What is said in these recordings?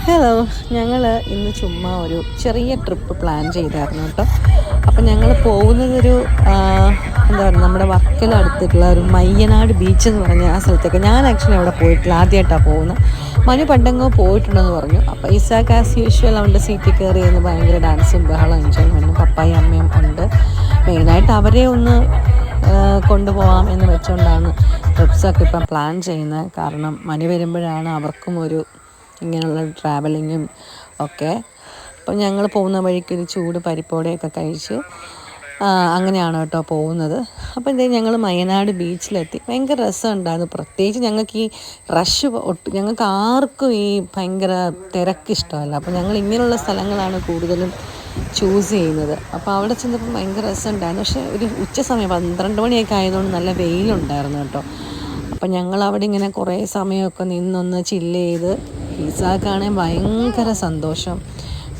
Hello, ഞങ്ങൾ ഇന്ന് ചുമ്മാ ഒരു ചെറിയ ട്രിപ്പ് പ്ലാൻ ചെയ്തായിരുന്നു കേട്ടോ. അപ്പം ഞങ്ങൾ പോകുന്നതൊരു എന്താ പറയുക, നമ്മുടെ വർക്കല അടുത്തുള്ള ഒരു മയ്യനാട് ബീച്ച് എന്ന് പറഞ്ഞ ആ സ്ഥലത്തേക്ക്. ഞാൻ ആക്ച്വലി അവിടെ പോയിട്ടില്ല, ആദ്യമായിട്ടാണ് പോകുന്നത്. മനു പണ്ടെങ്ങോ പോയിട്ടുണ്ടെന്ന് പറഞ്ഞു. അപ്പോൾ ഇസാക്ക് ആസ് യൂഷ്വൽ അവൻ്റെ സീറ്റിൽ കയറി എന്ന് ഭയങ്കര ഡാൻസും ബഹളം എൻജോയ്മെൻറ്റും. പപ്പായും അമ്മയും ഉണ്ട്. മെയിനായിട്ട് അവരെ ഒന്ന് കൊണ്ടുപോകാം എന്ന് വെച്ചുകൊണ്ടാണ് ട്രിപ്സൊക്കെ ഇപ്പം പ്ലാൻ ചെയ്യുന്നത്. കാരണം മനു വരുമ്പോഴാണ് അവർക്കും ഒരു ഇങ്ങനെയുള്ള ട്രാവലിങ്ങും ഒക്കെ. അപ്പം ഞങ്ങൾ പോകുന്ന വഴിക്കൊരു ചൂട് പരിപ്പോടെയൊക്കെ കഴിച്ച് അങ്ങനെയാണ് കേട്ടോ പോകുന്നത്. അപ്പോൾ ഞങ്ങൾ മയ്യനാട് ബീച്ചിലെത്തി. ഭയങ്കര രസമുണ്ടായിരുന്നു. പ്രത്യേകിച്ച് ഞങ്ങൾക്ക് ഈ റഷ് ഞങ്ങൾക്ക് ആർക്കും ഈ ഭയങ്കര തിരക്ക് ഇഷ്ടമല്ല. അപ്പോൾ ഞങ്ങൾ ഇങ്ങനെയുള്ള സ്ഥലങ്ങളാണ് കൂടുതലും ചൂസ് ചെയ്യുന്നത്. അപ്പോൾ അവിടെ ചെന്നപ്പോൾ ഭയങ്കര രസമുണ്ടായിരുന്നു. പക്ഷേ ഒരു ഉച്ച സമയം 12 മണിയൊക്കെ ആയതുകൊണ്ട് നല്ല വെയിലുണ്ടായിരുന്നു കേട്ടോ. അപ്പം ഞങ്ങൾ അവിടെ ഇങ്ങനെ കുറേ സമയമൊക്കെ നിന്നൊന്ന് ചില്ല് ചെയ്ത്. ഇസാക്കാണെങ്കിൽ ഭയങ്കര സന്തോഷം.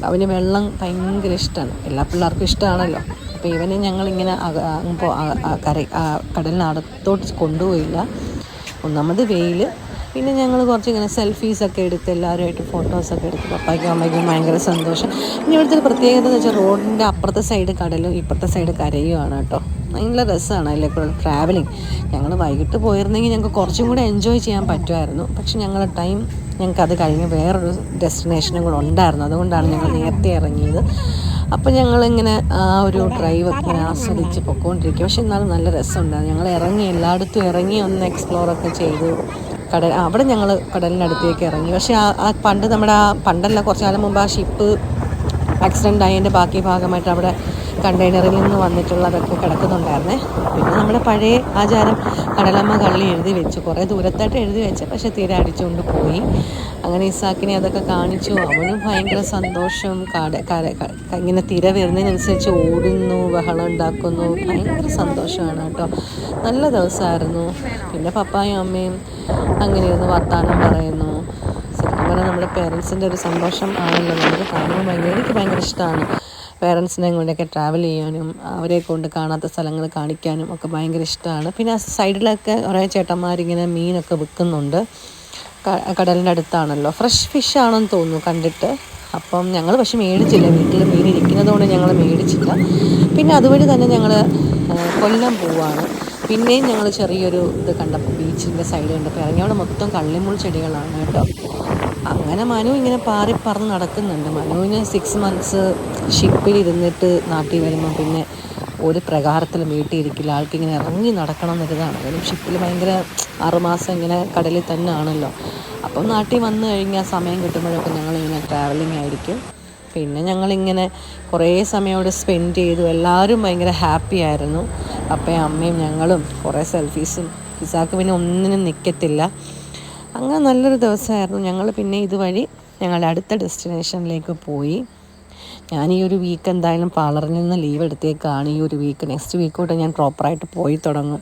അവന് വെള്ളം ഭയങ്കര ഇഷ്ടമാണ്. എല്ലാ പിള്ളേർക്കും ഇഷ്ടമാണല്ലോ. അപ്പോൾ ഇവനെ ഞങ്ങളിങ്ങനെ കടലിനടുത്തോട്ട് കൊണ്ടുപോയില്ല. ഒന്നാമത് വെയിൽ, പിന്നെ ഞങ്ങൾ കുറച്ചിങ്ങനെ സെൽഫീസൊക്കെ എടുത്ത് എല്ലാവരുമായിട്ട് ഫോട്ടോസൊക്കെ എടുത്ത് പപ്പായ്ക്കും അമ്മയ്ക്കും ഭയങ്കര സന്തോഷം. പിന്നെ ഇവിടുത്തെ ഒരു പ്രത്യേകത എന്ന് വെച്ചാൽ റോഡിൻ്റെ അപ്പുറത്തെ സൈഡ് കടലും ഇപ്പുറത്തെ സൈഡ് കരയുമാണ് കേട്ടോ. ഭയങ്കര രസമാണ് അതിലെ കൂടെ ട്രാവലിങ്. ഞങ്ങൾ വൈകിട്ട് പോയിരുന്നെങ്കിൽ ഞങ്ങൾക്ക് കുറച്ചും കൂടെ എൻജോയ് ചെയ്യാൻ പറ്റുമായിരുന്നു. പക്ഷെ ഞങ്ങളുടെ ടൈം ഞങ്ങൾക്കത് കഴിഞ്ഞ് വേറൊരു ഡെസ്റ്റിനേഷനും കൂടെ ഉണ്ടായിരുന്നു. അതുകൊണ്ടാണ് ഞങ്ങൾ നേരത്തെ ഇറങ്ങിയത്. അപ്പോൾ ഞങ്ങളിങ്ങനെ ആ ഒരു ഡ്രൈവൊക്കെ ഇങ്ങനെ ആസ്വദിച്ച് പൊയ്ക്കൊണ്ടിരിക്കുക. പക്ഷെ എന്നാലും നല്ല രസമുണ്ടായിരുന്നു. ഞങ്ങൾ ഇറങ്ങി, എല്ലായിടത്തും ഇറങ്ങി ഒന്ന് എക്സ്പ്ലോറൊക്കെ ചെയ്തു. അവിടെ ഞങ്ങൾ കടലിനടുത്തേക്ക് ഇറങ്ങി. പക്ഷേ പണ്ടല്ല, കുറച്ച് കാലം മുമ്പ് ആ ഷിപ്പ് ആക്സിഡൻ്റ് ആയതിൻ്റെ ബാക്കി ഭാഗമായിട്ട് അവിടെ കണ്ടെയ്നറിൽ നിന്ന് വന്നിട്ടുള്ളതൊക്കെ കിടക്കുന്നുണ്ടായിരുന്നേ. പിന്നെ നമ്മുടെ പഴയ ആചാരം കടലമ്മ കള്ളി എഴുതി വെച്ചു, കുറേ ദൂരത്തായിട്ട് എഴുതി വെച്ചു. പക്ഷേ തീരെ അടിച്ചുകൊണ്ട് പോയി. അങ്ങനെ ഇസാക്കിനെ അതൊക്കെ കാണിച്ചു. അവനും ഭയങ്കര സന്തോഷം. ഇങ്ങനെ തിര വരുന്നതിനനുസരിച്ച് ഓടുന്നു, ബഹളം ഉണ്ടാക്കുന്നു. ഭയങ്കര സന്തോഷമാണ് കേട്ടോ. നല്ല ദിവസമായിരുന്നു. പിന്നെ പപ്പായും അമ്മയും അങ്ങനെയൊന്ന് വർത്താനം പറയുന്നു. ശരിക്കും പറഞ്ഞാൽ നമ്മുടെ പേരൻസിൻ്റെ ഒരു സന്തോഷം ആണല്ലോ നമുക്ക് കാണുമ്പോൾ. എനിക്ക് ഭയങ്കര ഇഷ്ടമാണ് പേരൻസിനെ കൊണ്ടൊക്കെ ട്രാവൽ ചെയ്യാനും അവരെ കൊണ്ട് കാണാത്ത സ്ഥലങ്ങൾ കാണിക്കാനും ഒക്കെ ഭയങ്കര ഇഷ്ടമാണ്. പിന്നെ ആ സൈഡിലൊക്കെ കുറേ ചേട്ടന്മാരിങ്ങനെ മീനൊക്കെ വിൽക്കുന്നുണ്ട്. കടലിൻ്റെ അടുത്താണല്ലോ. ഫ്രഷ് ഫിഷ് ആണെന്ന് തോന്നുന്നു കണ്ടിട്ട്. അപ്പം ഞങ്ങൾ പക്ഷെ മേടിച്ചില്ല. വീട്ടിൽ മീൻ ഇരിക്കുന്നതുകൊണ്ട് ഞങ്ങൾ മേടിച്ചില്ല. പിന്നെ അതുവഴി തന്നെ ഞങ്ങൾ കൊല്ലം പോവാണ്. പിന്നെയും ഞങ്ങൾ ചെറിയൊരു ഇത് കണ്ടപ്പോൾ, ബീച്ചിൻ്റെ സൈഡ് കണ്ടപ്പോൾ ഇറങ്ങി. അവിടെ മൊത്തം കള്ളിമുൾ ചെടികളാണ് കേട്ടോ. അങ്ങനെ മനു ഇങ്ങനെ പറന്ന് നടക്കുന്നുണ്ട്. മനുവിന് 6 months ഷിപ്പിൽ ഇരുന്നിട്ട് നാട്ടിൽ വരുമ്പോൾ പിന്നെ ഒരു പ്രകാരത്തിലും വീട്ടിൽ ഇരിക്കില്ല. ആൾക്കിങ്ങനെ ഇറങ്ങി നടക്കണം എന്നൊരിതാണ്. അതിനും ഷിപ്പിൽ ഭയങ്കര 6 മാസം ഇങ്ങനെ കടലിൽ തന്നെ ആണല്ലോ. അപ്പം നാട്ടിൽ വന്നു കഴിഞ്ഞാൽ സമയം കിട്ടുമ്പോഴൊക്കെ ഞങ്ങളിങ്ങനെ ട്രാവലിംഗ് ആയിരിക്കും. പിന്നെ ഞങ്ങളിങ്ങനെ കുറേ സമയം അവിടെ സ്പെൻഡ് ചെയ്തു. എല്ലാവരും ഭയങ്കര ഹാപ്പി ആയിരുന്നു. അപ്പയും അമ്മയും ഞങ്ങളും കുറേ സെൽഫീസും. ഇസാക്ക് പിന്നെ ഒന്നിനും നിൽക്കത്തില്ല. അങ്ങനെ നല്ലൊരു ദിവസമായിരുന്നു. ഞങ്ങൾ പിന്നെ ഇതുവഴി ഞങ്ങളുടെ അടുത്ത ഡെസ്റ്റിനേഷനിലേക്ക് പോയി. ഞാൻ ഈ ഒരു വീക്ക് എന്തായാലും പാർലറിൽ നിന്ന് ലീവ് എടുത്തേക്കാണ്. ഈ ഒരു വീക്ക്, നെക്സ്റ്റ് വീക്ക് തൊട്ട് ഞാൻ പ്രോപ്പറായിട്ട് പോയി തുടങ്ങും.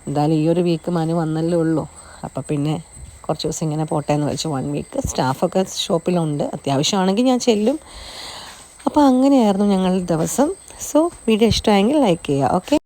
എന്തായാലും ഈ ഒരു വീക്ക് മനു വന്നല്ലേ ഉള്ളൂ. അപ്പോൾ പിന്നെ കുറച്ച് ദിവസം ഇങ്ങനെ പോട്ടെ എന്ന് വെച്ച് 1 week സ്റ്റാഫൊക്കെ ഷോപ്പിലുണ്ട്. അത്യാവശ്യമാണെങ്കിൽ ഞാൻ ചെല്ലും. അപ്പോൾ അങ്ങനെയായിരുന്നു ഞങ്ങളുടെ ദിവസം. സോ വീഡിയോ ഇഷ്ടമായെങ്കിൽ ലൈക്ക് ചെയ്യുക. ഓക്കെ.